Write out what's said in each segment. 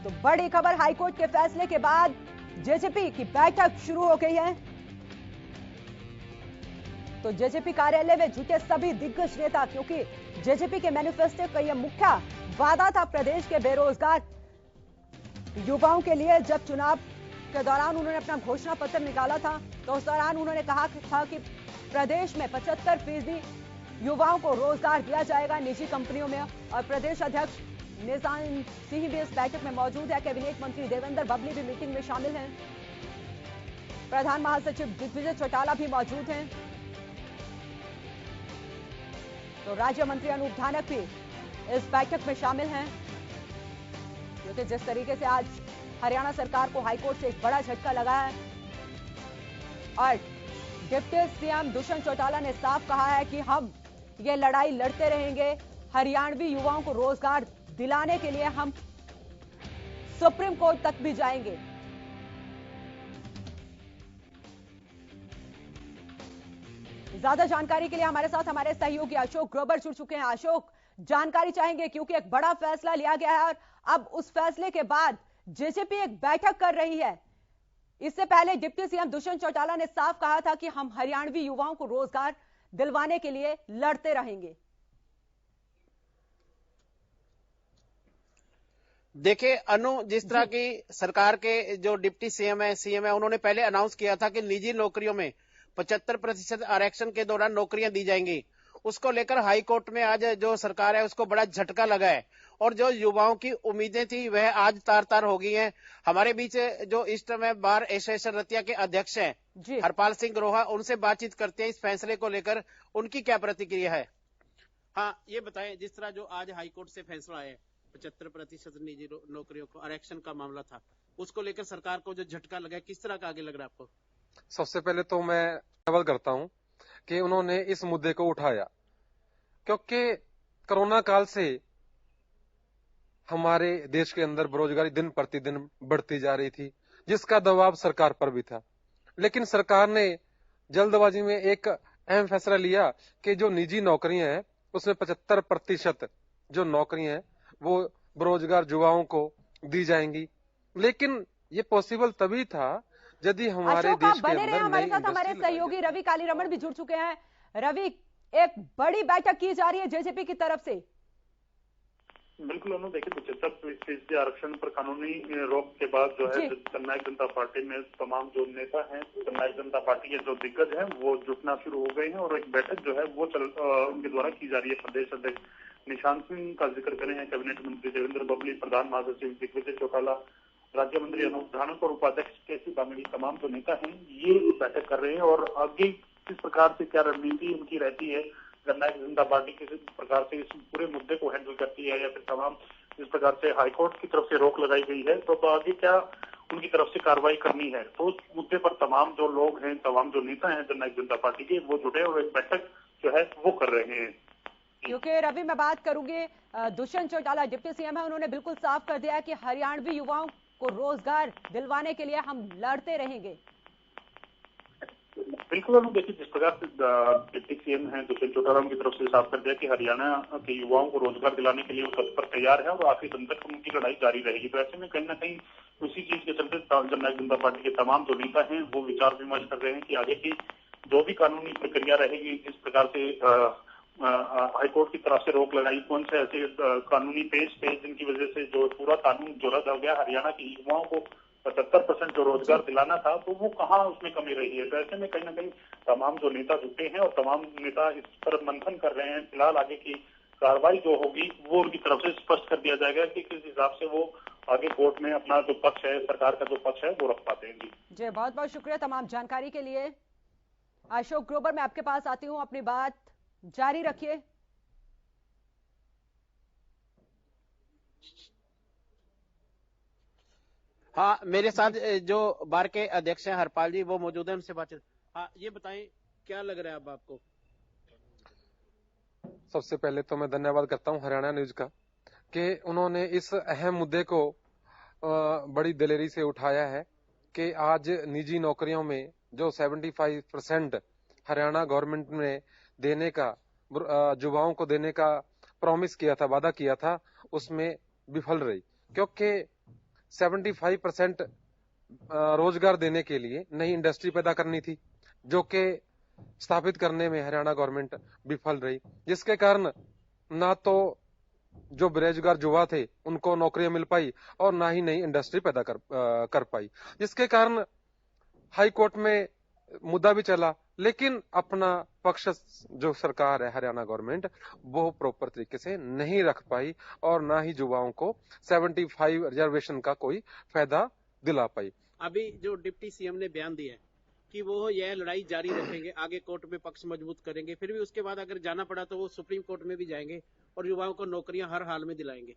तो बड़ी खबर, हाईकोर्ट के फैसले के बाद जेजेपी की बैठक शुरू हो गई है। तो जेजेपी कार्यालय में जुटे सभी दिग्गज नेता, क्योंकि जेजेपी के मैनिफेस्टो का यह मुख्य वादा था प्रदेश के बेरोजगार युवाओं के लिए। जब चुनाव के दौरान उन्होंने अपना घोषणा पत्र निकाला था तो उस दौरान उन्होंने कहा था कि प्रदेश में 75% युवाओं को रोजगार दिया जाएगा निजी कंपनियों में। और प्रदेश अध्यक्ष निशान सिंह भी इस बैठक में मौजूद है। कैबिनेट मंत्री देवेंद्र बबली भी मीटिंग में शामिल हैं। प्रधान महासचिव दिग्विजय चौटाला भी मौजूद हैं। तो राज्य मंत्री अनूप धानक भी इस बैठक में शामिल हैं, क्योंकि जिस तरीके से आज हरियाणा सरकार को हाईकोर्ट से एक बड़ा झटका लगा है और डिप्टी सीएम दुष्यंत चौटाला ने साफ कहा है कि हम ये लड़ाई लड़ते रहेंगे। हरियाणवी युवाओं को रोजगार दिलाने के लिए हम सुप्रीम कोर्ट तक भी जाएंगे। ज्यादा जानकारी के लिए हमारे साथ हमारे सहयोगी अशोक ग्रोवर जुड़ चुके हैं। अशोक, जानकारी चाहेंगे क्योंकि एक बड़ा फैसला लिया गया है और अब उस फैसले के बाद जेजेपी एक बैठक कर रही है। इससे पहले डिप्टी सीएम दुष्यंत चौटाला ने साफ कहा था कि हम हरियाणवी युवाओं को रोजगार दिलवाने के लिए लड़ते रहेंगे। देखिए अनु, जिस तरह की सरकार के जो डिप्टी सीएम है उन्होंने पहले अनाउंस किया था कि निजी नौकरियों में 75% आरक्षण के दौरान नौकरियां दी जाएंगी। उसको लेकर हाई कोर्ट में आज जो सरकार है उसको बड़ा झटका लगा है और जो युवाओं की उम्मीदें थी वह आज तार तार हो गई हैं। हमारे बीच जो इस समय बार एसोसिएशन रतिया के अध्यक्ष हैं हरपाल सिंह ग्रोहा, उनसे बातचीत करते हैं इस फैसले को लेकर, उनकी क्या प्रतिक्रिया है। हाँ, ये बताएं, जिस तरह जो आज हाई कोर्ट से फैसला आया 75% निजी नौकरियों को आरक्षण का मामला था, उसको लेकर सरकार को जो झटका लगा, किस तरह का आगे लग रहा है आपको? सबसे पहले तो मैं धन्यवाद करता हूं कि उन्होंने इस मुद्दे को उठाया, क्योंकि कोरोना काल से हमारे देश के अंदर बेरोजगारी दिन प्रतिदिन बढ़ती जा रही थी, जिसका दबाव सरकार पर भी था। लेकिन सरकार ने जल्दबाजी में एक अहम फैसला लिया कि जो निजी नौकरियां हैं उसमें 75% जो नौकरियां हैं वो बेरोजगार युवाओं को दी जाएंगी। लेकिन ये पॉसिबल तभी था यदि हमारे देश के अंदर हमारे साथ हमारे सहयोगी रवि कालीरमण भी जुड़ चुके हैं। रवि, एक बड़ी बैठक की जा रही है जेजेपी की तरफ से। बिल्कुल अनु, देखिए 75% आरक्षण पर कानूनी रोक के बाद जो है जननायक जनता पार्टी में तमाम जो नेता हैं, जननायक जनता पार्टी के जो दिग्गज हैं वो जुटना शुरू हो गए हैं और एक बैठक जो है वो उनके द्वारा की जा रही है। प्रदेश अध्यक्ष निशान सिंह का जिक्र करें हैं, कैबिनेट मंत्री देवेंद्र बबली, प्रधान महासचिव दिग्विजय चौटाला, राज्य मंत्री अनूप धानक और उपाध्यक्ष केसी कामड़ी, तमाम जो नेता हैं ये बैठक कर रहे हैं। और आगे किस प्रकार से क्या रणनीति उनकी रहती है, जननायक जनता पार्टी किस प्रकार से इस पूरे मुद्दे को हैंडल करती है, या फिर तमाम जिस प्रकार से हाईकोर्ट की तरफ से रोक लगाई गई है तो आगे क्या उनकी तरफ से कार्रवाई करनी है, तो उस मुद्दे पर तमाम जो लोग हैं, तमाम जो नेता हैं जननायक जनता पार्टी के, वो जुटे और एक बैठक जो है वो कर रहे हैं। क्योंकि रवि, मैं बात करूंगी, दुष्यंत चौटाला डिप्टी सीएम है, उन्होंने बिल्कुल साफ कर दिया है कि हरियाणवी युवाओं को रोजगार दिलवाने के लिए हम लड़ते रहेंगे। बिल्कुल हम देखिए, जिस प्रकार से डिप्टी सीएम हैं दुष्यंत चौटाला की तरफ से साफ कर दिया कि हरियाणा के युवाओं को रोजगार दिलाने के लिए वो तत्पर तैयार है और आखिरी दम तक उनकी लड़ाई जारी रहेगी। तो ऐसे में कहीं ना कहीं उसी चीज के चलते जननायक जनता पार्टी के तमाम जो नेता हैं वो विचार विमर्श कर रहे हैं कि आगे की जो भी कानूनी प्रक्रिया रहेगी, जिस प्रकार से हाईकोर्ट की तरफ से रोक लगाई, कौन से ऐसे कानूनी पेश थे जिनकी वजह से जो पूरा कानून जो रद्द हो गया, हरियाणा के युवाओं को 75% जो रोजगार दिलाना था, तो वो कहाँ उसमें कमी रही है। तो ऐसे में कहीं ना कहीं तमाम जो नेता जुटे हैं और तमाम नेता इस पर मंथन कर रहे हैं। फिलहाल आगे की कार्रवाई जो होगी वो उनकी तरफ से स्पष्ट कर दिया जाएगा कि किस हिसाब से वो आगे कोर्ट में अपना जो पक्ष है, सरकार का जो पक्ष है, वो रख पाते हैं। जी, बहुत बहुत शुक्रिया तमाम जानकारी के लिए। अशोक ग्रोवर, मैं आपके पास आती हूँ, अपनी बात जारी रखिए। हाँ, मेरे साथ जो बार के अध्यक्ष हैं हरपाल जी, वो मौजूद हैं, उनसे बातचीत। हाँ, ये बताएं क्या लग रहा है अब आपको? सबसे पहले तो मैं धन्यवाद करता हूं हरियाणा न्यूज का कि उन्होंने इस अहम मुद्दे को बड़ी दिलेरी से उठाया है कि आज निजी नौकरियों में जो 75% हरियाणा गवर्नमेंट ने देने का, युवाओं को देने का प्रॉमिस किया था, वादा किया था, उसमें विफल रही। क्योंकि 75% रोजगार देने के लिए नई इंडस्ट्री पैदा करनी थी, जो कि स्थापित करने में हरियाणा गवर्नमेंट विफल रही, जिसके कारण ना तो जो बेरोजगार युवा थे उनको नौकरियां मिल पाई और ना ही नई इंडस्ट्री पैदा कर पाई, जिसके कारण हाई कोर्ट में मुद्दा भी चला। लेकिन अपना पक्ष जो सरकार है हरियाणा गवर्नमेंट वो प्रॉपर तरीके से नहीं रख पाई और ना ही युवाओं को 75 रिजर्वेशन का कोई फायदा दिला पाई। अभी जो डिप्टी सीएम ने बयान दिया है कि वो यह लड़ाई जारी रखेंगे, आगे कोर्ट में पक्ष मजबूत करेंगे, फिर भी उसके बाद अगर जाना पड़ा तो वो सुप्रीम कोर्ट में भी जाएंगे और युवाओं को नौकरियां हर हाल में दिलाएंगे।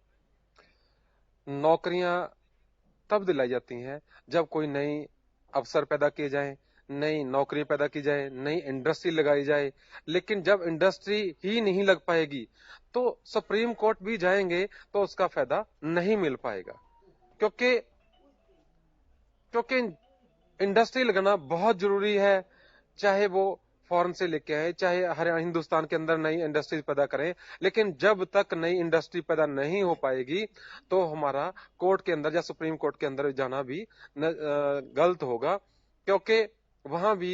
नौकरियां तब दिलाई जाती हैं जब कोई नई अवसर पैदा किए जाए, नई नौकरी पैदा की जाए, नई इंडस्ट्री लगाई जाए। लेकिन जब इंडस्ट्री ही नहीं लग पाएगी तो सुप्रीम कोर्ट भी जाएंगे तो उसका फायदा नहीं मिल पाएगा, क्योंकि इंडस्ट्री लगाना बहुत जरूरी है। चाहे वो फॉरेन से लेके आए, चाहे हरियाणा हिंदुस्तान के अंदर नई इंडस्ट्री पैदा करें, लेकिन जब तक नई इंडस्ट्री पैदा नहीं हो पाएगी तो हमारा कोर्ट के अंदर या सुप्रीम कोर्ट के अंदर जाना भी गलत होगा, क्योंकि वहां भी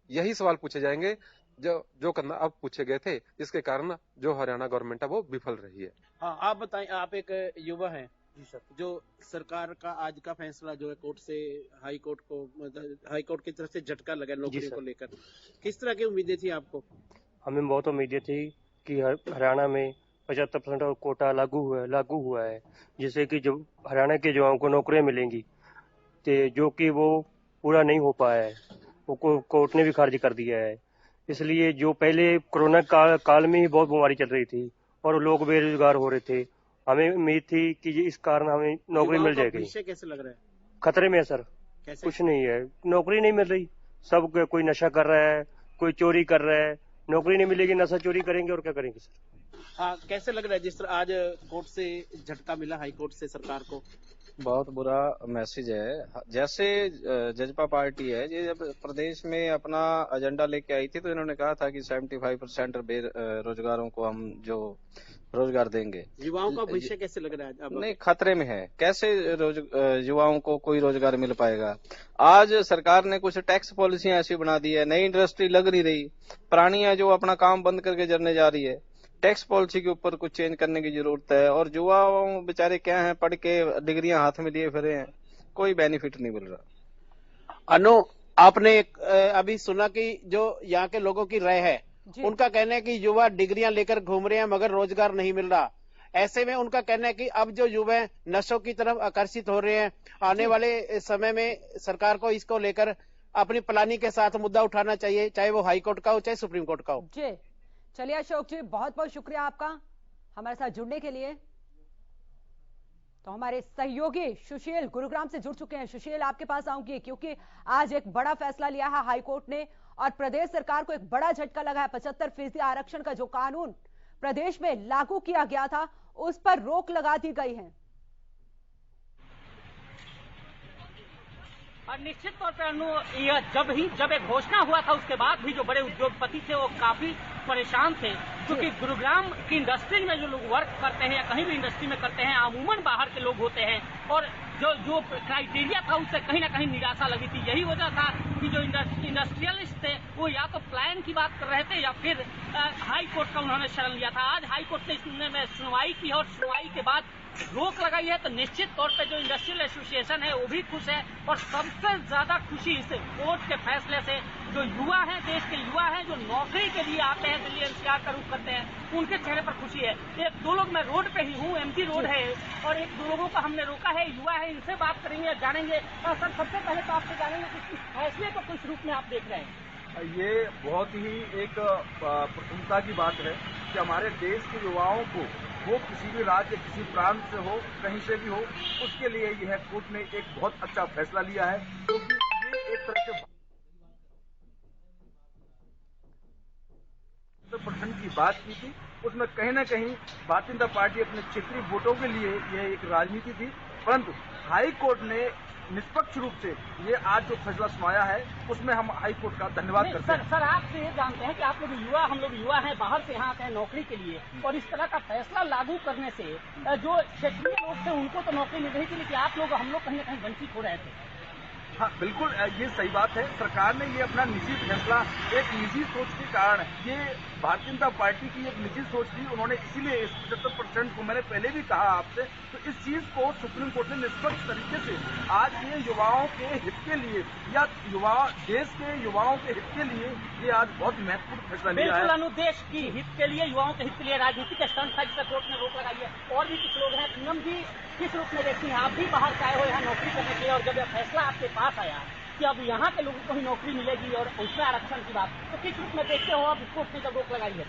यही सवाल पूछे जाएंगे जो करना अब पूछे गए थे, जिसके कारण जो हरियाणा गवर्नमेंट है वो विफल रही है। हाँ, आप बताएं, आप एक युवा हैं जी सर, जो सरकार का आज का फैसला जो है कोर्ट से हाई कोर्ट की तरफ से झटका लगा नौकरी को लेकर, किस तरह की उम्मीदें थी आपको? हमें बहुत उम्मीदें थी कि हरियाणा में 75% और कोटा लागू हुआ है, जिससे कि जो हरियाणा के युवाओं को नौकरियां मिलेंगी, जो कि वो पूरा नहीं हो पाया है, वो कोर्ट ने भी खारिज कर दिया है। इसलिए जो पहले कोरोना काल में ही बहुत बीमारी चल रही थी और लोग बेरोजगार हो रहे थे, हमें उम्मीद थी कि इस कारण हमें नौकरी मिल जाएगी। भविष्य कैसे लग रहा है? खतरे में है सर। कैसे? कुछ नहीं है, नौकरी नहीं मिल रही, सब कोई नशा कर रहा है, कोई चोरी कर रहा है, नौकरी नहीं मिलेगी, नशा चोरी करेंगे और क्या करेंगे सर। हाँ, कैसे लग रहा है जिस तरह आज कोर्ट से झटका मिला हाई कोर्ट से सरकार को? बहुत बुरा मैसेज है। जैसे जजपा पार्टी है, ये जब प्रदेश में अपना एजेंडा लेके आई थी तो इन्होंने कहा था कि 75% बेरोजगारों को हम जो रोजगार देंगे। युवाओं का भविष्य कैसे लग रहा है अब? नहीं, खतरे में है। कैसे युवाओं को कोई रोजगार मिल पाएगा? आज सरकार ने कुछ टैक्स पॉलिसियां ऐसी बना दी है, नई इंडस्ट्री लग नहीं रही, पुरानी है जो अपना काम बंद करके जरने जा रही है। टैक्स पॉलिसी के ऊपर कुछ चेंज करने की जरूरत है। और युवाओं बेचारे क्या हैं, पढ़ के डिग्रियां हाथ में लिए फिरे हैं, कोई बेनिफिट नहीं मिल रहा। अनु, आपने अभी सुना कि जो यहाँ के लोगों की राय है, उनका कहना है कि युवा डिग्रियां लेकर घूम रहे हैं मगर रोजगार नहीं मिल रहा। ऐसे में उनका कहना है कि अब जो युवा नशों की तरफ आकर्षित हो रहे हैं, आने वाले समय में सरकार को इसको लेकर अपनी प्लानिंग के साथ मुद्दा उठाना चाहिए, चाहे वो हाई कोर्ट का हो चाहे सुप्रीम कोर्ट का हो। जी चलिए अशोक जी, बहुत बहुत शुक्रिया आपका हमारे साथ जुड़ने के लिए। तो हमारे सहयोगी सुशील गुरुग्राम से जुड़ चुके हैं। सुशील, आपके पास आऊंगी क्योंकि आज एक बड़ा फैसला लिया है हाई कोर्ट ने और प्रदेश सरकार को एक बड़ा झटका लगा है। 75% आरक्षण का जो कानून प्रदेश में लागू किया गया था उस पर रोक लगा दी गई है। और निश्चित तौर पर जब एक घोषणा हुआ था उसके बाद भी जो बड़े उद्योगपति थे वो काफी परेशान थे, क्योंकि गुरुग्राम की इंडस्ट्री में जो लोग वर्क करते हैं या कहीं भी इंडस्ट्री में करते हैं अमूमन बाहर के लोग होते हैं और जो क्राइटेरिया था उससे कहीं ना कहीं निराशा लगी थी। यही वजह था कि जो इंडस्ट्रियलिस्ट थे वो या तो प्लान की बात कर रहे थे या फिर हाई कोर्ट का उन्होंने शरण लिया था। आज हाई कोर्ट ने इसमें सुनवाई की और सुनवाई के बाद रोक लगाई है, तो निश्चित तौर पे जो इंडस्ट्रियल एसोसिएशन है वो भी खुश है और सबसे ज्यादा खुशी इस कोर्ट के फैसले से जो युवा हैं, देश के युवा हैं जो नौकरी के लिए आते हैं, दिल्ली एनसीआर का रुख करते हैं, उनके चेहरे पर खुशी है। एक दो लोग, मैं रोड पे ही हूँ, एमपी रोड है और एक दो लोगों को हमने रोका है, युवा है, इनसे बात करेंगे, जानेंगे। सर, सबसे पहले तो आपसे जानेंगे कि इस फैसले को किस रूप में आप देख रहे हैं? ये बहुत ही एक प्रसन्नता की बात है कि हमारे देश के युवाओं को, वो किसी भी राज्य, किसी प्रांत से हो, कहीं से भी हो, उसके लिए यह कोर्ट ने एक बहुत अच्छा फैसला लिया है, क्योंकि ये एक तरह से 70% की बात की थी, उसमें कहीं ना कहीं भारतीय जनता पार्टी अपने क्षेत्रीय वोटों के लिए यह एक राजनीति थी, परंतु हाई कोर्ट ने निष्पक्ष रूप से ये आज जो फैसला सुनाया है उसमें हम हाई कोर्ट का धन्यवाद करते हैं। सर आपसे ये जानते हैं कि आप लोग युवा, हम लोग युवा हैं, बाहर से यहाँ आते हैं नौकरी के लिए, और इस तरह का फैसला लागू करने से जो क्षेत्रीय लोग थे उनको तो नौकरी मिल रही थी, लेकिन आप लोग, हम लोग कहीं न कहीं वंचित हो रहे थे। हाँ बिल्कुल, ये सही बात है। सरकार ने ये अपना निजी फैसला एक निजी सोच के कारण, ये भारतीय जनता पार्टी की एक निजी सोच थी, उन्होंने इसीलिए इस 75% को, मैंने पहले भी कहा आपसे, तो इस चीज को सुप्रीम कोर्ट ने निष्पक्ष तरीके से आज ये युवाओं के हित के लिए या देश के युवाओं के हित के लिए ये आज बहुत महत्वपूर्ण फैसला लिया है। बिल्कुल अनुदेश की हित के लिए, युवाओं के हित के लिए राजनीतिक स्टंट था जिससे कोर्ट ने रोक लगाई है। और भी कुछ लोग हैं, पूनम जी किस रूप में देखती हैं, आप भी बाहर से आए हो यहाँ नौकरी करने के लिए, और जब यह फैसला आपके पास आया कि अब यहाँ के लोगों को ही नौकरी मिलेगी और उसमें आरक्षण की बात, तो किस रूप में देखते हो आप कोर्ट ने जब रोक लगाई है?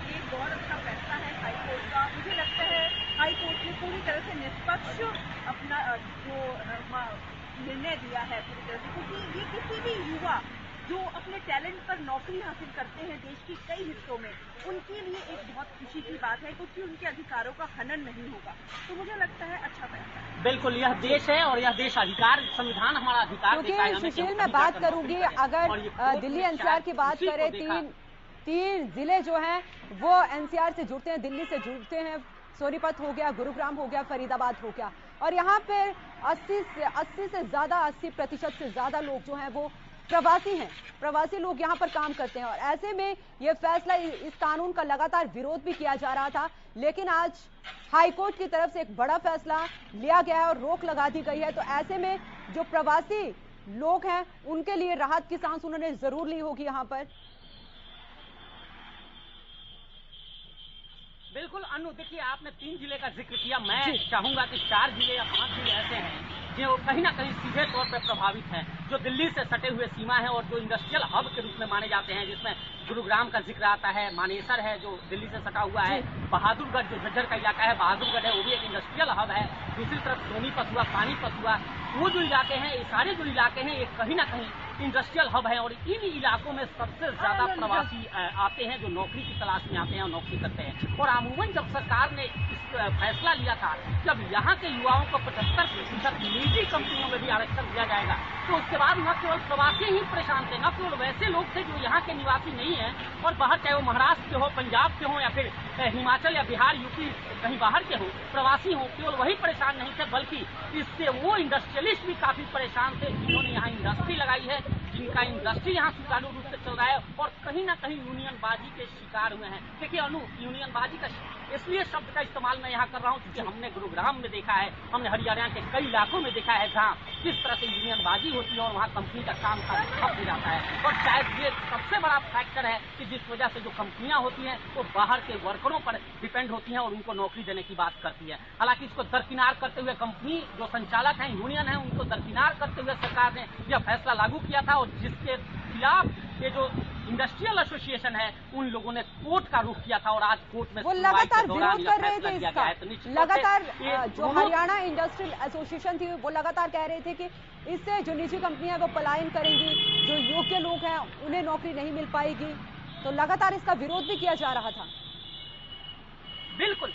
ये बहुत अच्छा फैसला है हाई कोर्ट का। मुझे लगता है हाई कोर्ट ने पूरी तरह से निष्पक्ष अपना जो निर्णय दिया है पूरी तरह से, क्योंकि ये किसी भी युवा जो अपने टैलेंट पर नौकरी हासिल करते हैं देश की कई हिस्सों में, उनके लिए एक बहुत खुशी की बात है, क्योंकि उनके अधिकारों का हनन नहीं होगा। तो मुझे लगता है अच्छा फैसला है। बिल्कुल, यह देश है और यह देश अधिकार, संविधान हमारा अधिकार देता है। सुशील, मैं बात करूंगी, अगर दिल्ली एनसीआर की बात करें, तीन जिले जो हैं वो एनसीआर से जुड़ते हैं, दिल्ली से जुड़ते हैं, सोनीपत हो गया, गुरुग्राम हो गया, फरीदाबाद हो गया, और यहाँ पर 80 से ज्यादा 80% से ज्यादा लोग जो हैं वो प्रवासी हैं। प्रवासी लोग यहाँ पर काम करते हैं, और ऐसे में ये फैसला, इस कानून का लगातार विरोध भी किया जा रहा था, लेकिन आज हाईकोर्ट की तरफ से एक बड़ा फैसला लिया गया है और रोक लगा दी गई है। तो ऐसे में जो प्रवासी लोग हैं उनके लिए राहत की सांस उन्होंने जरूर ली होगी यहाँ पर। बिल्कुल अनु, देखिए आपने 3 जिले का जिक्र किया, मैं चाहूंगा कि 4 जिले या 5 जिले ऐसे हैं जो कहीं ना कहीं सीधे तौर पर प्रभावित हैं, जो दिल्ली से सटे हुए सीमा है और जो इंडस्ट्रियल हब के रूप में माने जाते हैं, जिसमें गुरुग्राम का जिक्र आता है, मानेसर है जो दिल्ली से सटा हुआ है, बहादुरगढ़ जो झज्जर का इलाका है, बहादुरगढ़ है वो भी एक इंडस्ट्रियल हब है, दूसरी तरफ सोनीपत हुआ, पानीपत हुआ, वो जो इलाके हैं, ये सारे जो इलाके हैं ये कहीं ना कहीं इंडस्ट्रियल हब है, और इन इलाकों में सबसे ज्यादा प्रवासी आते हैं जो नौकरी की तलाश में आते हैं और नौकरी करते हैं। और अमूमन जब सरकार ने इस फैसला लिया था जब यहाँ के युवाओं को 75% निजी कंपनियों में भी आरक्षण दिया जाएगा, तो उसके बाद न केवल प्रवासी ही परेशान थे, न केवल वैसे लोग थे जो यहाँ के निवासी नहीं है और बाहर, चाहे वो महाराष्ट्र के हो, पंजाब के हो या फिर हिमाचल या बिहार, यूपी कहीं बाहर के हो, प्रवासी हो, केवल वही परेशान नहीं थे, बल्कि इससे वो इंडस्ट्रियलिस्ट भी काफी परेशान थे जिन्होंने यहाँ इंडस्ट्री लगाई है, जिनका इंडस्ट्री यहाँ सुचारू रूप से चल रहा है, और कहीं ना कहीं यूनियनबाजी के शिकार हुए हैं। देखिए अनु, यूनियनबाजी का इसलिए शब्द का इस्तेमाल मैं यहाँ कर रहा हूँ क्योंकि हमने गुरुग्राम में देखा है, हमने हरियाणा के कई इलाकों में देखा है जहाँ किस तरह से यूनियनबाजी होती है और वहाँ कंपनी का काम ठप हो जाता है। और शायद ये सबसे बड़ा फैक्टर है कि जिस वजह से जो कंपनियां होती हैं वो बाहर के वर्करों पर डिपेंड होती हैं और उनको नौकरी देने की बात करती है। हालांकि इसको दरकिनार करते हुए कंपनी जो संचालक हैं, यूनियन है, उनको दरकिनार करते हुए सरकार ने यह फैसला लागू किया था, और जिसके खिलाफ ये जो इंडस्ट्रियल एसोसिएशन है उन लोगों ने कोर्ट का रुख किया था, और आज कोर्ट में वो लगातार विरोध कर रहे थे इसका। लगातार जो हरियाणा इंडस्ट्रियल एसोसिएशन थी वो लगातार कह रहे थे कि इससे जो निजी कंपनियां वो पलायन करेंगी, जो योग्य लोग हैं उन्हें नौकरी नहीं मिल पाएगी, तो लगातार इसका विरोध भी किया जा रहा था। बिल्कुल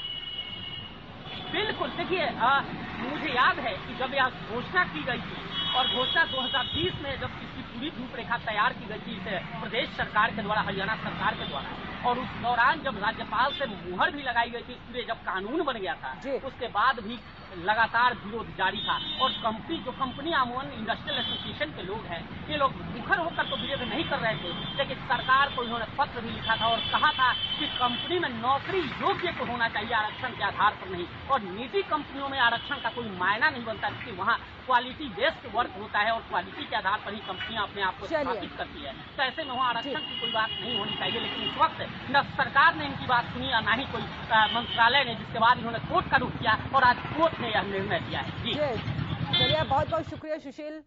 बिल्कुल, देखिए मुझे याद है कि जब यह घोषणा की गई थी, और घोषणा 2020 में जब इसकी पूरी रूपरेखा तैयार की गई थी प्रदेश सरकार के द्वारा, हरियाणा सरकार के द्वारा, और उस दौरान जब राज्यपाल से मुहर भी लगाई गई थी, इसलिए जब कानून बन गया था उसके बाद भी लगातार विरोध जारी था। और कंपनी अमूमन इंडस्ट्रियल एसोसिएशन के लोग हैं, ये लोग मुखर होकर तो विरोध नहीं कर रहे थे, लेकिन सरकार को इन्होंने पत्र भी लिखा था और कहा था कि कंपनी में नौकरी योग्य को होना चाहिए, आरक्षण के आधार पर नहीं। और निजी कंपनियों में आरक्षण का कोई मायना नहीं बनता, क्योंकि वहाँ क्वालिटी बेस्ड वर्क होता है और क्वालिटी के आधार पर ही कंपनियां अपने आप को स्थापित करती है। तो ऐसे में वहाँ आरक्षण की कोई बात नहीं होनी चाहिए, लेकिन इस वक्त न सरकार ने इनकी बात सुनी और न ही कोई मंत्रालय ने, जिसके बाद इन्होंने कोर्ट का रुख किया और आज कोर्ट ने यह निर्णय दिया है। जी चलिए, बहुत बहुत शुक्रिया सुशील।